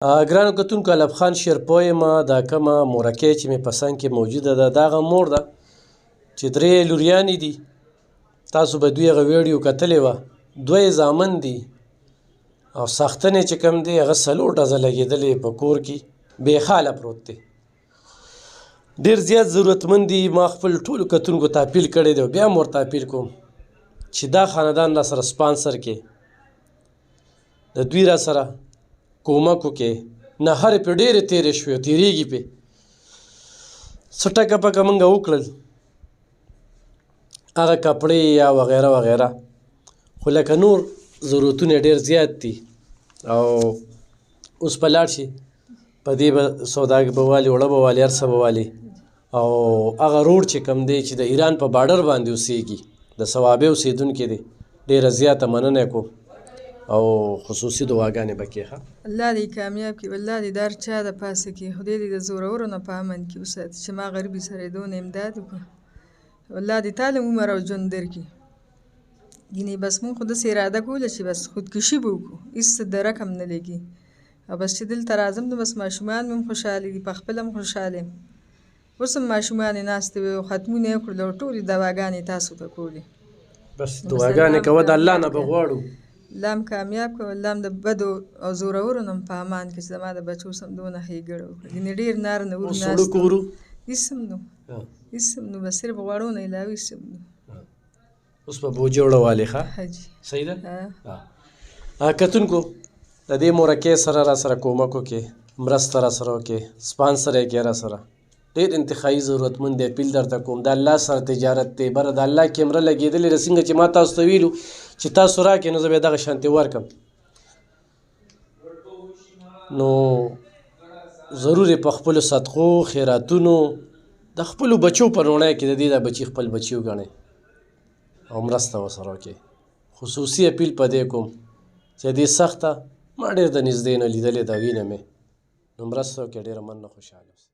ګرانو کتونکو الف خان شیرپوی یم. دا کومه مورکۍ چې مې په څنګ کې موجوده ده دا هغه مور ده چې 3 لوریانې دي. تاسو به دوی هغه ویډیو کتلې وه. 2 یې زامن دي او سختنې چې کوم دی هغه 4 ډزه لګېدلې په کور کې بې حاله پروت دی. ډېر زیات ضرورتمند دي. ما خپل ټولو کتونکو ته اپیل کړی دی او بیا هم ورته اپیل کوم چې دا خاندان را سره سپانسر کې د دوی را سره کومک وکړې. نهرې پې ډېرې تېرې شوې او تېرېږي پې څه ټکه پکه موږ وکړل هغه کپړې یا وغیره وغیره، خو لکه نور ضرورتونه ډېر زیات دي او اوس به لاړ شي په دې به سودا به والي اوړه به والي هر څه به والي او هغه روډ چې کوم دی چې د ایران په باډر باندې اوسېږي د صوابۍ اوسېدونکی دی. ډېره زیاته مننه یې کوم او خصوصي دعاګانې به کې ښه. الله دې کامیاب کړي، الله دې د هر چا د پاسه کړي، خدای دې د زورورو نه په امن کې وساتي چې ما غریبي سره یې دونه امداد وکړه. الله دې تاله عمر او ژوند درکړي. ګینې بس مونږ خو داسې اراده کوله چې بس خودکشي به وکړو، هېڅ د رقم نه لګي او بس چې دلته راځم نو بس ماشومان مې هم خوشحاله دي، پخپله هم خوشحاله یم. اوس هم ماشومانې ناستې وې او ختمونه یې وکړل او ټولې دواګانې تاسو ته کولې. بس دعاګانې کوه د الله نه به غواړو الله هم کامیاب کړه، الله هم د بدو او زورورو نه هم په امان کړي چې زما د بچو سم دونه ښېګړه وکړه. ګینې ډېر نار نه ور ناست هېڅ هم نو هېڅ هم نو بس صرف غوړو نه علاوه هېڅ هم نو. اوس به بوجۍ وړوالې ښه صحیح ده. کتونکو د دې مورکۍ سره را سره کومک وکړې، مرسته را سره وکړې، سپانسر یې کړې را سره. ډېر انتخابي ضرورتمند دی. اپیل درته کوم د الله سره تجارت دی، بره د الله کیمره لګېدلې ده. څنګه چې ما تاسو ته ویلو چې تاسو راکړئ نو زه به یې دغه شانتې ورکړم. نو ضرور یې په خپلو صدقو خیراتونو د خپلو بچو په روڼۍ کې د دې دا بچي خپل بچي وګڼئ او مرسته ورسره وکړئ. خصوصي اپیل په دې کوم چې دې سخته ما ډېر د نږدې نه لیدلې ده، وینم یې، نو مرسته وکړئ. ډېره مننه، خوشحاله اوسئ.